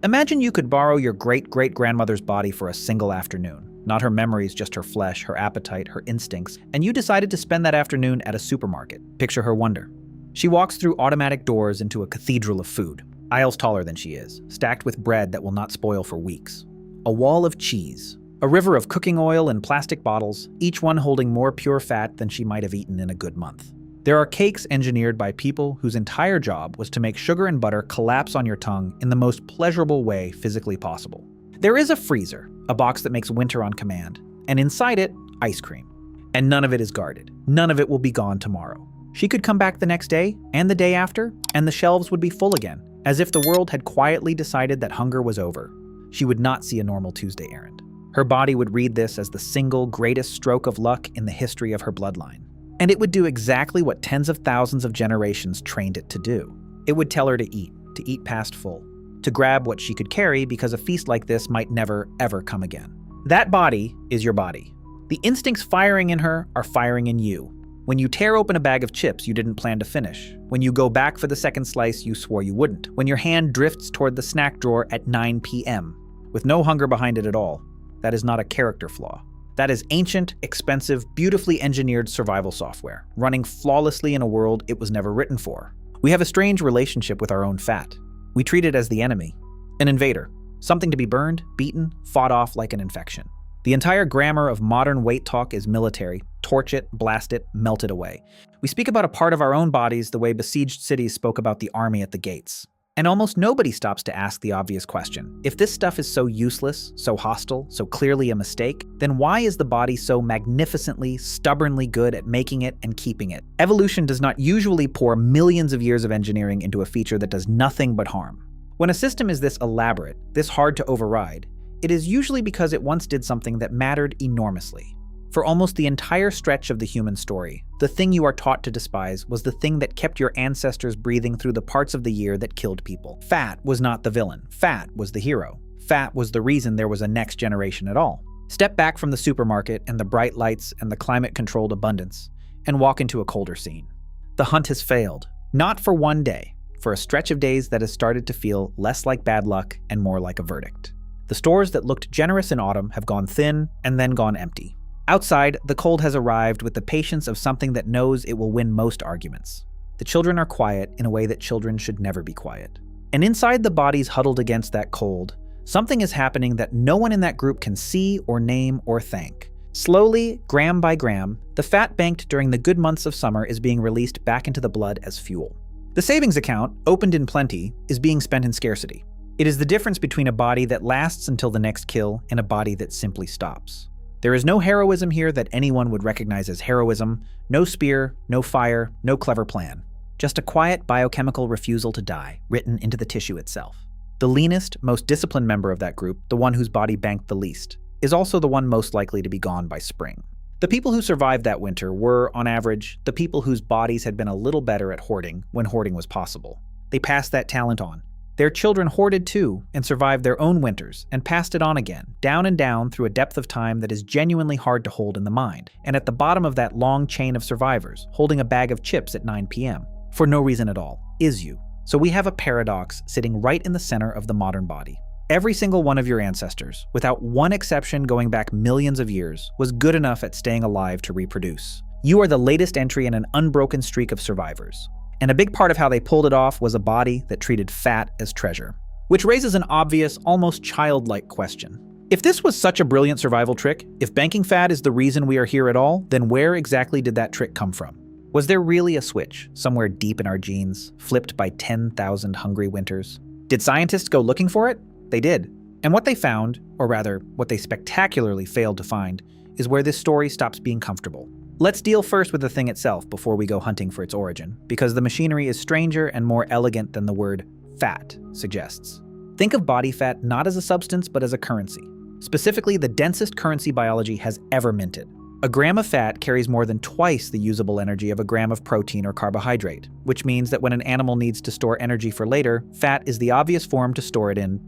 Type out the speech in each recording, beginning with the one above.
Imagine you could borrow your great-great-grandmother's body for a single afternoon. Not her memories, just her flesh, her appetite, her instincts, and you decided to spend that afternoon at a supermarket. Picture her wonder. She walks through automatic doors into a cathedral of food, aisles taller than she is, stacked with bread that will not spoil for weeks. A wall of cheese, a river of cooking oil in plastic bottles, each one holding more pure fat than she might have eaten in a good month. There are cakes engineered by people whose entire job was to make sugar and butter collapse on your tongue in the most pleasurable way physically possible. There is a freezer, a box that makes winter on command, and inside it, ice cream. And none of it is guarded. None of it will be gone tomorrow. She could come back the next day, and the day after, and the shelves would be full again, as if the world had quietly decided that hunger was over. She would not see a normal Tuesday errand. Her body would read this as the single greatest stroke of luck in the history of her bloodline. And it would do exactly what tens of thousands of generations trained it to do. It would tell her to eat past full, to grab what she could carry because a feast like this might never, ever come again. That body is your body. The instincts firing in her are firing in you. When you tear open a bag of chips you didn't plan to finish. When you go back for the second slice you swore you wouldn't. When your hand drifts toward the snack drawer at 9 p.m. with no hunger behind it at all. That is not a character flaw. That is ancient, expensive, beautifully engineered survival software, running flawlessly in a world it was never written for. We have a strange relationship with our own fat. We treat it as the enemy, an invader, something to be burned, beaten, fought off like an infection. The entire grammar of modern weight talk is military. Torch it, blast it, melt it away. We speak about a part of our own bodies the way besieged cities spoke about the army at the gates. And almost nobody stops to ask the obvious question. If this stuff is so useless, so hostile, so clearly a mistake, then why is the body so magnificently, stubbornly good at making it and keeping it? Evolution does not usually pour millions of years of engineering into a feature that does nothing but harm. When a system is this elaborate, this hard to override, it is usually because it once did something that mattered enormously. For almost the entire stretch of the human story, the thing you are taught to despise was the thing that kept your ancestors breathing through the parts of the year that killed people. Fat was not the villain. Fat was the hero. Fat was the reason there was a next generation at all. Step back from the supermarket and the bright lights and the climate-controlled abundance, and walk into a colder scene. The hunt has failed. Not for one day, for a stretch of days that has started to feel less like bad luck and more like a verdict. The stores that looked generous in autumn have gone thin and then gone empty. Outside, the cold has arrived with the patience of something that knows it will win most arguments. The children are quiet in a way that children should never be quiet. And inside the bodies huddled against that cold, something is happening that no one in that group can see or name or thank. Slowly, gram by gram, the fat banked during the good months of summer is being released back into the blood as fuel. The savings account, opened in plenty, is being spent in scarcity. It is the difference between a body that lasts until the next kill and a body that simply stops. There is no heroism here that anyone would recognize as heroism, no spear, no fire, no clever plan. Just a quiet biochemical refusal to die, written into the tissue itself. The leanest, most disciplined member of that group, the one whose body banked the least, is also the one most likely to be gone by spring. The people who survived that winter were, on average, the people whose bodies had been a little better at hoarding when hoarding was possible. They passed that talent on. Their children hoarded too and survived their own winters and passed it on again, down and down through a depth of time that is genuinely hard to hold in the mind. And at the bottom of that long chain of survivors, holding a bag of chips at 9 p.m., for no reason at all, is you. So we have a paradox sitting right in the center of the modern body. Every single one of your ancestors, without one exception going back millions of years, was good enough at staying alive to reproduce. You are the latest entry in an unbroken streak of survivors. And a big part of how they pulled it off was a body that treated fat as treasure. Which raises an obvious, almost childlike question. If this was such a brilliant survival trick, if banking fat is the reason we are here at all, then where exactly did that trick come from? Was there really a switch, somewhere deep in our genes, flipped by 10,000 hungry winters? Did scientists go looking for it? They did. And what they found, or rather, what they spectacularly failed to find, is where this story stops being comfortable. Let's deal first with the thing itself before we go hunting for its origin, because the machinery is stranger and more elegant than the word fat suggests. Think of body fat not as a substance but as a currency. Specifically, the densest currency biology has ever minted. A gram of fat carries more than twice the usable energy of a gram of protein or carbohydrate, which means that when an animal needs to store energy for later, fat is the obvious form to store it in.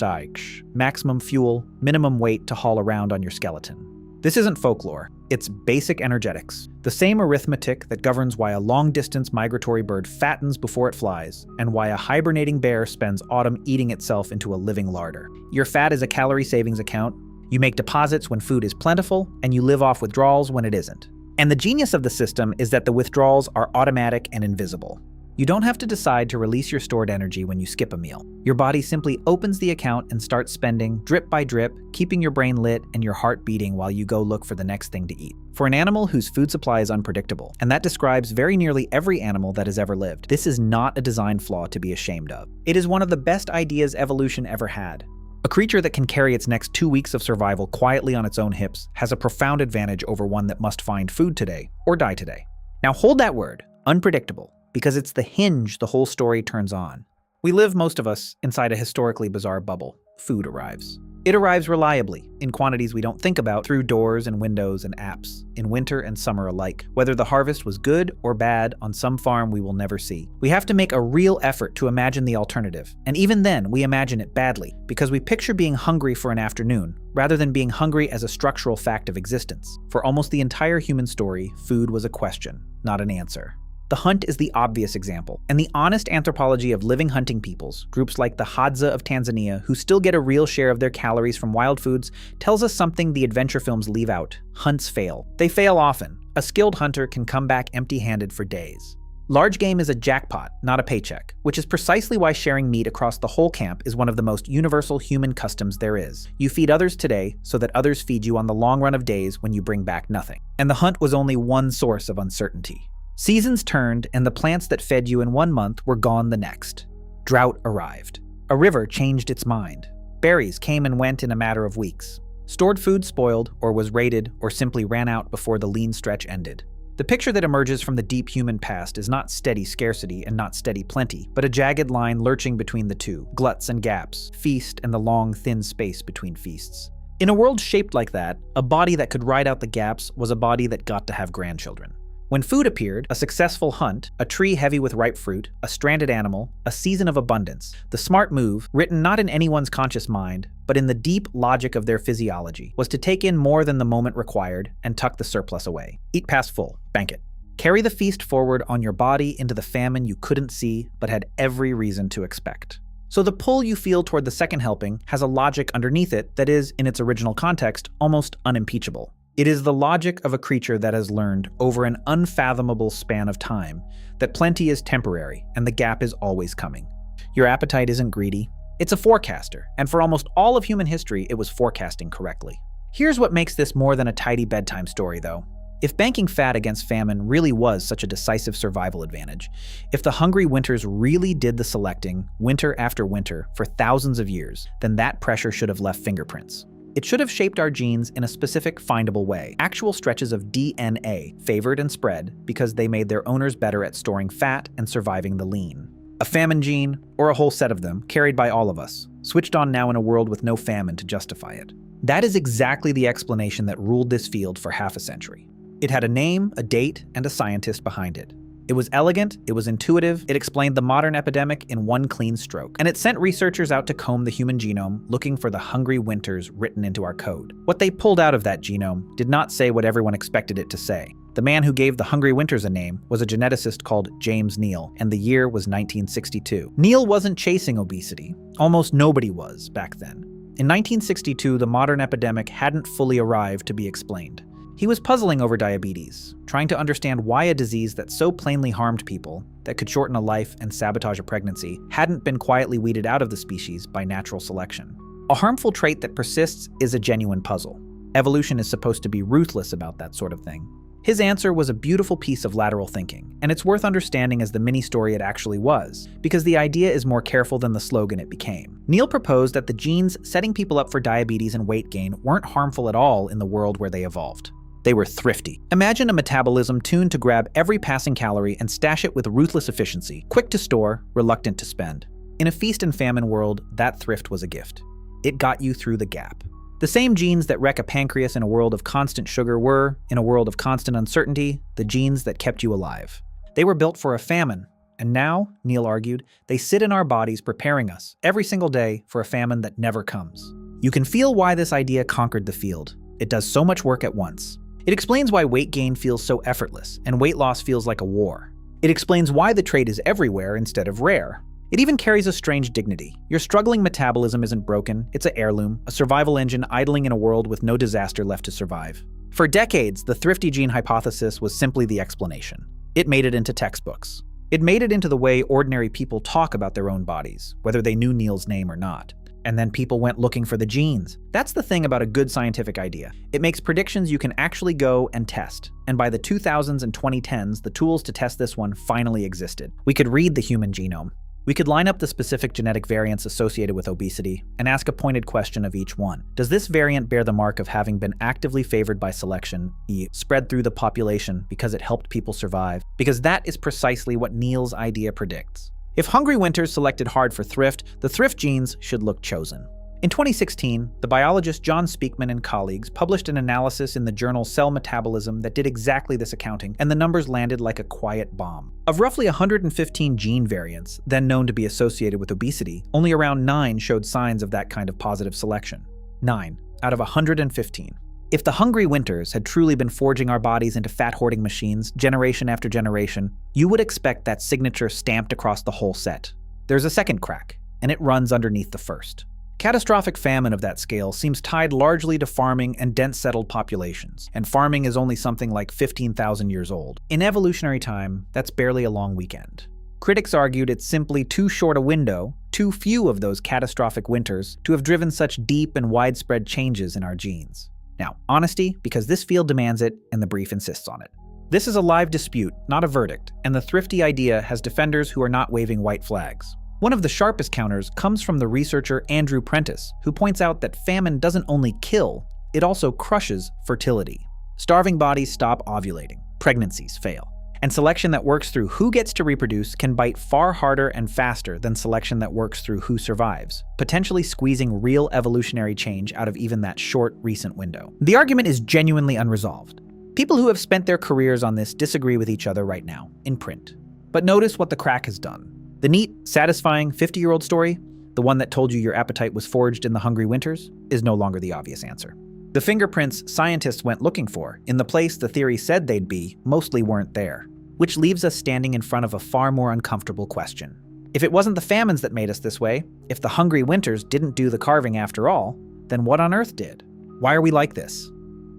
Maximum fuel, minimum weight to haul around on your skeleton. This isn't folklore. It's basic energetics. The same arithmetic that governs why a long-distance migratory bird fattens before it flies, and why a hibernating bear spends autumn eating itself into a living larder. Your fat is a calorie savings account. You make deposits when food is plentiful, and you live off withdrawals when it isn't. And the genius of the system is that the withdrawals are automatic and invisible. You don't have to decide to release your stored energy when you skip a meal. Your body simply opens the account and starts spending drip by drip, keeping your brain lit and your heart beating while you go look for the next thing to eat. For an animal whose food supply is unpredictable, and that describes very nearly every animal that has ever lived, this is not a design flaw to be ashamed of. It is one of the best ideas evolution ever had. A creature that can carry its next 2 weeks of survival quietly on its own hips has a profound advantage over one that must find food today or die today. Now hold that word, unpredictable, because it's the hinge the whole story turns on. We live, most of us, inside a historically bizarre bubble. Food arrives. It arrives reliably, in quantities we don't think about, through doors and windows and apps, in winter and summer alike, whether the harvest was good or bad on some farm we will never see. We have to make a real effort to imagine the alternative, and even then we imagine it badly, because we picture being hungry for an afternoon, rather than being hungry as a structural fact of existence. For almost the entire human story, food was a question, not an answer. The hunt is the obvious example, and the honest anthropology of living hunting peoples, groups like the Hadza of Tanzania, who still get a real share of their calories from wild foods, tells us something the adventure films leave out. Hunts fail. They fail often. A skilled hunter can come back empty-handed for days. Large game is a jackpot, not a paycheck, which is precisely why sharing meat across the whole camp is one of the most universal human customs there is. You feed others today so that others feed you on the long run of days when you bring back nothing. And the hunt was only one source of uncertainty. Seasons turned, and the plants that fed you in 1 month were gone the next. Drought arrived. A river changed its mind. Berries came and went in a matter of weeks. Stored food spoiled, or was raided, or simply ran out before the lean stretch ended. The picture that emerges from the deep human past is not steady scarcity and not steady plenty, but a jagged line lurching between the two, gluts and gaps, feast and the long, thin space between feasts. In a world shaped like that, a body that could ride out the gaps was a body that got to have grandchildren. When food appeared, a successful hunt, a tree heavy with ripe fruit, a stranded animal, a season of abundance, the smart move, written not in anyone's conscious mind, but in the deep logic of their physiology, was to take in more than the moment required and tuck the surplus away. Eat past full, bank it. Carry the feast forward on your body into the famine you couldn't see but had every reason to expect. So the pull you feel toward the second helping has a logic underneath it that is, in its original context, almost unimpeachable. It is the logic of a creature that has learned, over an unfathomable span of time, that plenty is temporary and the gap is always coming. Your appetite isn't greedy. It's a forecaster, and for almost all of human history, it was forecasting correctly. Here's what makes this more than a tidy bedtime story, though. If banking fat against famine really was such a decisive survival advantage, if the hungry winters really did the selecting, winter after winter, for thousands of years, then that pressure should have left fingerprints. It should have shaped our genes in a specific, findable way. Actual stretches of DNA, favored and spread because they made their owners better at storing fat and surviving the lean. A famine gene, or a whole set of them, carried by all of us, switched on now in a world with no famine to justify it. That is exactly the explanation that ruled this field for half a century. It had a name, a date, and a scientist behind it. It was elegant, it was intuitive, it explained the modern epidemic in one clean stroke, and it sent researchers out to comb the human genome, looking for the hungry winters written into our code. What they pulled out of that genome did not say what everyone expected it to say. The man who gave the hungry winters a name was a geneticist called James Neal, and the year was 1962. Neal wasn't chasing obesity. Almost nobody was back then. In 1962, the modern epidemic hadn't fully arrived to be explained. He was puzzling over diabetes, trying to understand why a disease that so plainly harmed people, that could shorten a life and sabotage a pregnancy, hadn't been quietly weeded out of the species by natural selection. A harmful trait that persists is a genuine puzzle. Evolution is supposed to be ruthless about that sort of thing. His answer was a beautiful piece of lateral thinking, and it's worth understanding as the mini-story it actually was, because the idea is more careful than the slogan it became. Neal proposed that the genes setting people up for diabetes and weight gain weren't harmful at all in the world where they evolved. They were thrifty. Imagine a metabolism tuned to grab every passing calorie and stash it with ruthless efficiency, quick to store, reluctant to spend. In a feast and famine world, that thrift was a gift. It got you through the gap. The same genes that wreck a pancreas in a world of constant sugar were, in a world of constant uncertainty, the genes that kept you alive. They were built for a famine, and now, Neal argued, they sit in our bodies preparing us, every single day, for a famine that never comes. You can feel why this idea conquered the field. It does so much work at once. It explains why weight gain feels so effortless and weight loss feels like a war. It explains why the trait is everywhere instead of rare. It even carries a strange dignity. Your struggling metabolism isn't broken, it's an heirloom, a survival engine idling in a world with no disaster left to survive. For decades, the thrifty gene hypothesis was simply the explanation. It made it into textbooks. It made it into the way ordinary people talk about their own bodies, whether they knew Neil's name or not. And then people went looking for the genes. That's the thing about a good scientific idea. It makes predictions you can actually go and test. And by the 2000s and 2010s, the tools to test this one finally existed. We could read the human genome. We could line up the specific genetic variants associated with obesity and ask a pointed question of each one. Does this variant bear the mark of having been actively favored by selection, spread through the population because it helped people survive? Because that is precisely what Neil's idea predicts. If hungry winters selected hard for thrift, the thrift genes should look chosen. In 2016, the biologist John Speakman and colleagues published an analysis in the journal Cell Metabolism that did exactly this accounting, and the numbers landed like a quiet bomb. Of roughly 115 gene variants, then known to be associated with obesity, only around 9 showed signs of that kind of positive selection. 9 out of 115. If the hungry winters had truly been forging our bodies into fat-hoarding machines, generation after generation, you would expect that signature stamped across the whole set. There's a second crack, and it runs underneath the first. Catastrophic famine of that scale seems tied largely to farming and dense settled populations, and farming is only something like 15,000 years old. In evolutionary time, that's barely a long weekend. Critics argued it's simply too short a window, too few of those catastrophic winters, to have driven such deep and widespread changes in our genes. Now, honesty, because this field demands it and the brief insists on it. This is a live dispute, not a verdict, and the thrifty idea has defenders who are not waving white flags. One of the sharpest counters comes from the researcher Andrew Prentice, who points out that famine doesn't only kill, it also crushes fertility. Starving bodies stop ovulating, pregnancies fail, and selection that works through who gets to reproduce can bite far harder and faster than selection that works through who survives, potentially squeezing real evolutionary change out of even that short, recent window. The argument is genuinely unresolved. People who have spent their careers on this disagree with each other right now, in print. But notice what the crack has done. The neat, satisfying 50-year-old story, the one that told you your appetite was forged in the hungry winters, is no longer the obvious answer. The fingerprints scientists went looking for, in the place the theory said they'd be, mostly weren't there, which leaves us standing in front of a far more uncomfortable question. If it wasn't the famines that made us this way, if the hungry winters didn't do the carving after all, then what on earth did? Why are we like this?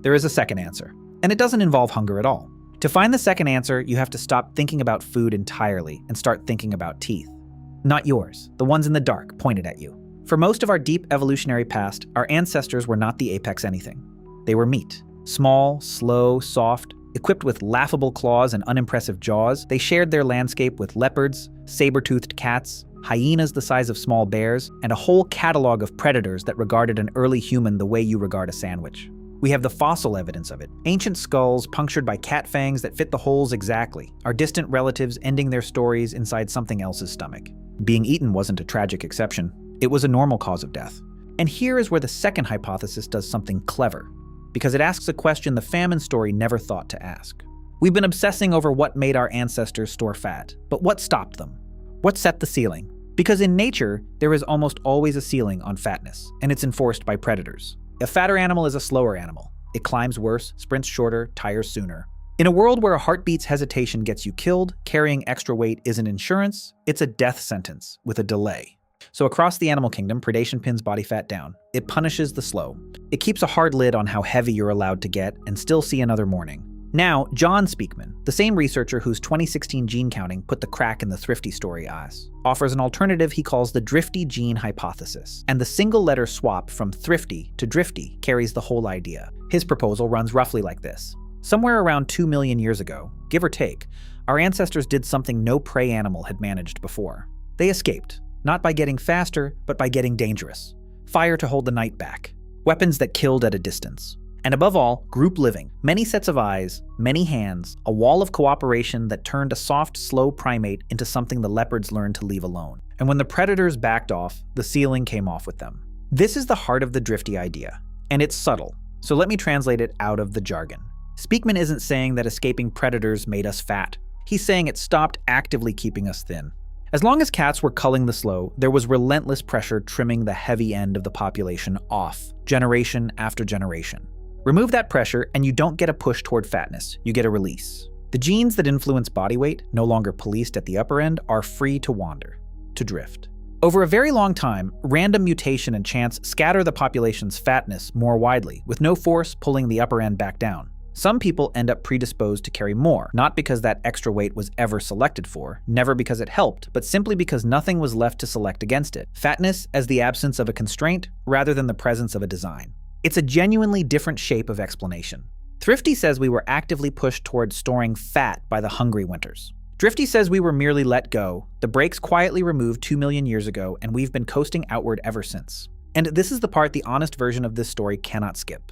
There is a second answer, and it doesn't involve hunger at all. To find the second answer, you have to stop thinking about food entirely and start thinking about teeth. Not yours, the ones in the dark, pointed at you. For most of our deep evolutionary past, our ancestors were not the apex anything. They were meat. Small, slow, soft, equipped with laughable claws and unimpressive jaws, they shared their landscape with leopards, saber-toothed cats, hyenas the size of small bears, and a whole catalog of predators that regarded an early human the way you regard a sandwich. We have the fossil evidence of it. Ancient skulls punctured by cat fangs that fit the holes exactly. Our distant relatives ending their stories inside something else's stomach. Being eaten wasn't a tragic exception. It was a normal cause of death. And here is where the second hypothesis does something clever, because it asks a question the famine story never thought to ask. We've been obsessing over what made our ancestors store fat, but what stopped them? What set the ceiling? Because in nature, there is almost always a ceiling on fatness, and it's enforced by predators. A fatter animal is a slower animal. It climbs worse, sprints shorter, tires sooner. In a world where a heartbeat's hesitation gets you killed, carrying extra weight isn't insurance, it's a death sentence with a delay. So across the animal kingdom, predation pins body fat down. It punishes the slow. It keeps a hard lid on how heavy you're allowed to get and still see another morning. Now, John Speakman, the same researcher whose 2016 gene counting put the crack in the thrifty story ass, offers an alternative he calls the drifty gene hypothesis, and the single letter swap from thrifty to drifty carries the whole idea. His proposal runs roughly like this. Somewhere around 2 million years ago, give or take, our ancestors did something no prey animal had managed before. They escaped, not by getting faster, but by getting dangerous. Fire to hold the night back. Weapons that killed at a distance. And above all, group living, many sets of eyes, many hands, a wall of cooperation that turned a soft, slow primate into something the leopards learned to leave alone. And when the predators backed off, the ceiling came off with them. This is the heart of the drifty idea, and it's subtle, so let me translate it out of the jargon. Speakman isn't saying that escaping predators made us fat. He's saying it stopped actively keeping us thin. As long as cats were culling the slow, there was relentless pressure trimming the heavy end of the population off, generation after generation. Remove that pressure and you don't get a push toward fatness, you get a release. The genes that influence body weight, no longer policed at the upper end, are free to wander, to drift. Over a very long time, random mutation and chance scatter the population's fatness more widely, with no force pulling the upper end back down. Some people end up predisposed to carry more, not because that extra weight was ever selected for, never because it helped, but simply because nothing was left to select against it. Fatness as the absence of a constraint rather than the presence of a design. It's a genuinely different shape of explanation. Thrifty says we were actively pushed towards storing fat by the hungry winters. Drifty says we were merely let go, the brakes quietly removed 2 million years ago, and we've been coasting outward ever since. And this is the part the honest version of this story cannot skip.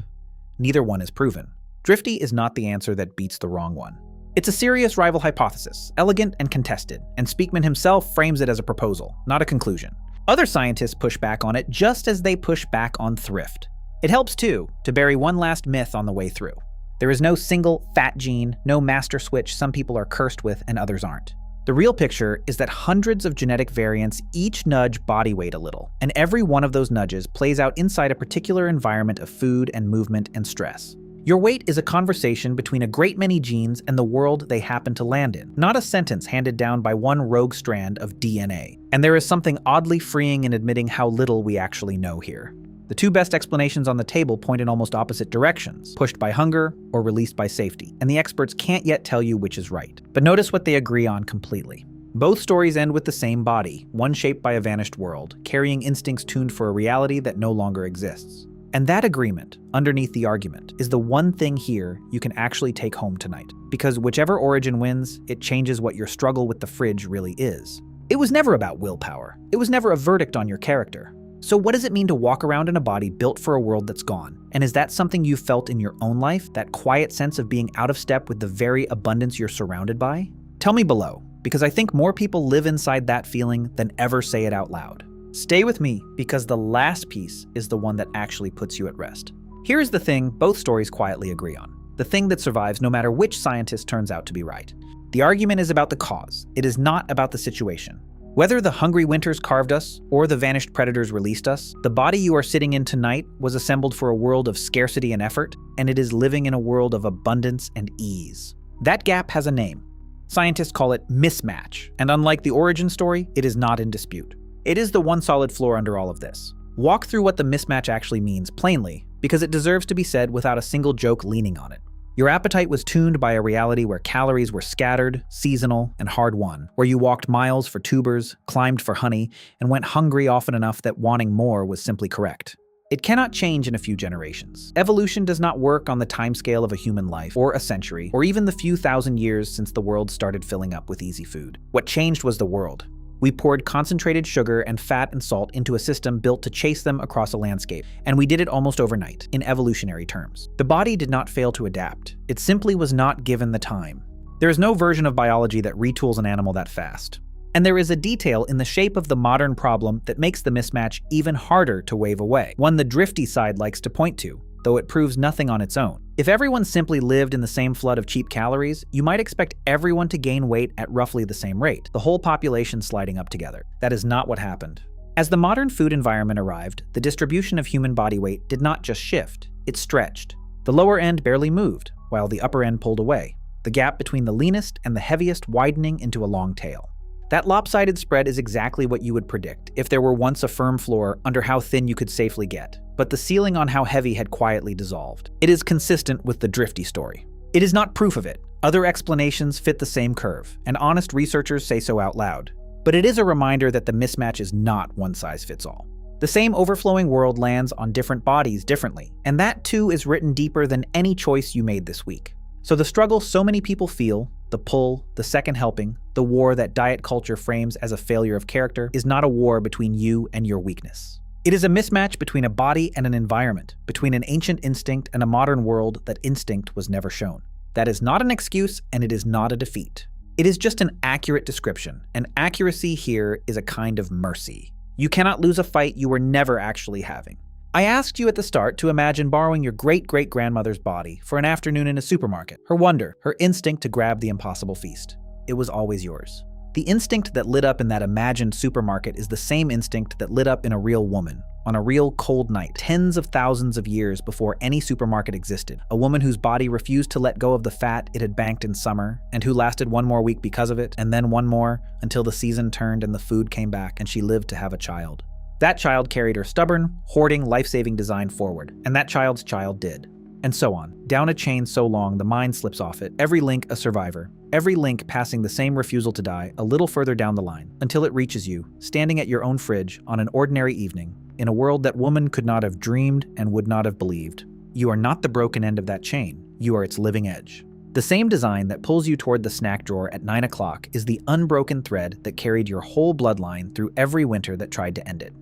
Neither one is proven. Drifty is not the answer that beats the wrong one. It's a serious rival hypothesis, elegant and contested, and Speakman himself frames it as a proposal, not a conclusion. Other scientists push back on it just as they push back on thrift. It helps, too, to bury one last myth on the way through. There is no single fat gene, no master switch some people are cursed with and others aren't. The real picture is that hundreds of genetic variants each nudge body weight a little, and every one of those nudges plays out inside a particular environment of food and movement and stress. Your weight is a conversation between a great many genes and the world they happen to land in, not a sentence handed down by one rogue strand of DNA. And there is something oddly freeing in admitting how little we actually know here. The two best explanations on the table point in almost opposite directions, pushed by hunger or released by safety, and the experts can't yet tell you which is right. But notice what they agree on completely. Both stories end with the same body, one shaped by a vanished world, carrying instincts tuned for a reality that no longer exists. And that agreement, underneath the argument, is the one thing here you can actually take home tonight. Because whichever origin wins, it changes what your struggle with the fridge really is. It was never about willpower. It was never a verdict on your character. So what does it mean to walk around in a body built for a world that's gone? And is that something you felt in your own life, that quiet sense of being out of step with the very abundance you're surrounded by? Tell me below, because I think more people live inside that feeling than ever say it out loud. Stay with me, because the last piece is the one that actually puts you at rest. Here's the thing both stories quietly agree on. The thing that survives no matter which scientist turns out to be right. The argument is about the cause. It is not about the situation. Whether the hungry winters carved us or the vanished predators released us, the body you are sitting in tonight was assembled for a world of scarcity and effort, and it is living in a world of abundance and ease. That gap has a name. Scientists call it mismatch, and unlike the origin story, it is not in dispute. It is the one solid floor under all of this. Walk through what the mismatch actually means plainly, because it deserves to be said without a single joke leaning on it. Your appetite was tuned by a reality where calories were scattered, seasonal, and hard-won, where you walked miles for tubers, climbed for honey, and went hungry often enough that wanting more was simply correct. It cannot change in a few generations. Evolution does not work on the timescale of a human life, or a century, or even the few thousand years since the world started filling up with easy food. What changed was the world. We poured concentrated sugar and fat and salt into a system built to chase them across a landscape, and we did it almost overnight, in evolutionary terms. The body did not fail to adapt. It simply was not given the time. There is no version of biology that retools an animal that fast. And there is a detail in the shape of the modern problem that makes the mismatch even harder to wave away, one the drifty side likes to point to, though it proves nothing on its own. If everyone simply lived in the same flood of cheap calories, you might expect everyone to gain weight at roughly the same rate, the whole population sliding up together. That is not what happened. As the modern food environment arrived, the distribution of human body weight did not just shift, it stretched. The lower end barely moved, while the upper end pulled away, the gap between the leanest and the heaviest widening into a long tail. That lopsided spread is exactly what you would predict if there were once a firm floor under how thin you could safely get, but the ceiling on how heavy had quietly dissolved. It is consistent with the drifty story. It is not proof of it. Other explanations fit the same curve, and honest researchers say so out loud. But it is a reminder that the mismatch is not one size fits all. The same overflowing world lands on different bodies differently, and that too is written deeper than any choice you made this week. So the struggle so many people feel, the pull, the second helping, the war that diet culture frames as a failure of character, is not a war between you and your weakness. It is a mismatch between a body and an environment, between an ancient instinct and a modern world that instinct was never shown. That is not an excuse, and it is not a defeat. It is just an accurate description, and accuracy here is a kind of mercy. You cannot lose a fight you were never actually having. I asked you at the start to imagine borrowing your great-great-grandmother's body for an afternoon in a supermarket, her wonder, her instinct to grab the impossible feast. It was always yours. The instinct that lit up in that imagined supermarket is the same instinct that lit up in a real woman, on a real cold night, tens of thousands of years before any supermarket existed. A woman whose body refused to let go of the fat it had banked in summer, and who lasted one more week because of it, and then one more, until the season turned and the food came back and she lived to have a child. That child carried her stubborn, hoarding, life-saving design forward, and that child's child did. And so on, down a chain so long the mind slips off it, every link a survivor, every link passing the same refusal to die a little further down the line, until it reaches you, standing at your own fridge on an ordinary evening, in a world that woman could not have dreamed and would not have believed. You are not the broken end of that chain, you are its living edge. The same design that pulls you toward the snack drawer at 9 o'clock is the unbroken thread that carried your whole bloodline through every winter that tried to end it.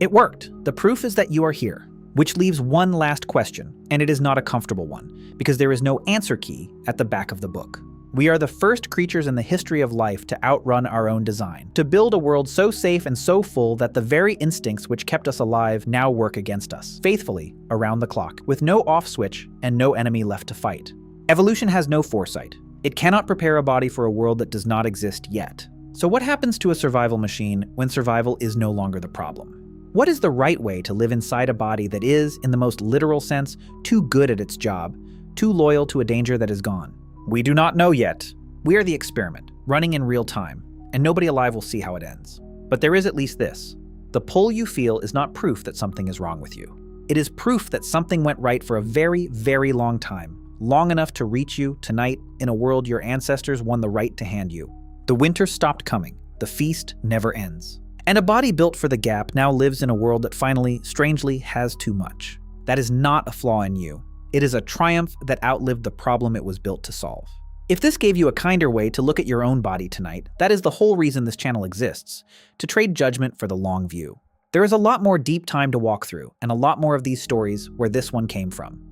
It worked. The proof is that you are here. Which leaves one last question, and it is not a comfortable one, because there is no answer key at the back of the book. We are the first creatures in the history of life to outrun our own design, to build a world so safe and so full that the very instincts which kept us alive now work against us, faithfully, around the clock, with no off switch and no enemy left to fight. Evolution has no foresight. It cannot prepare a body for a world that does not exist yet. So what happens to a survival machine when survival is no longer the problem? What is the right way to live inside a body that is, in the most literal sense, too good at its job, too loyal to a danger that is gone? We do not know yet. We are the experiment, running in real time, and nobody alive will see how it ends. But there is at least this. The pull you feel is not proof that something is wrong with you. It is proof that something went right for a very, very long time, long enough to reach you tonight in a world your ancestors won the right to hand you. The winter stopped coming. The feast never ends. And a body built for the gap now lives in a world that finally, strangely, has too much. That is not a flaw in you. It is a triumph that outlived the problem it was built to solve. If this gave you a kinder way to look at your own body tonight, that is the whole reason this channel exists, to trade judgment for the long view. There is a lot more deep time to walk through, and a lot more of these stories where this one came from.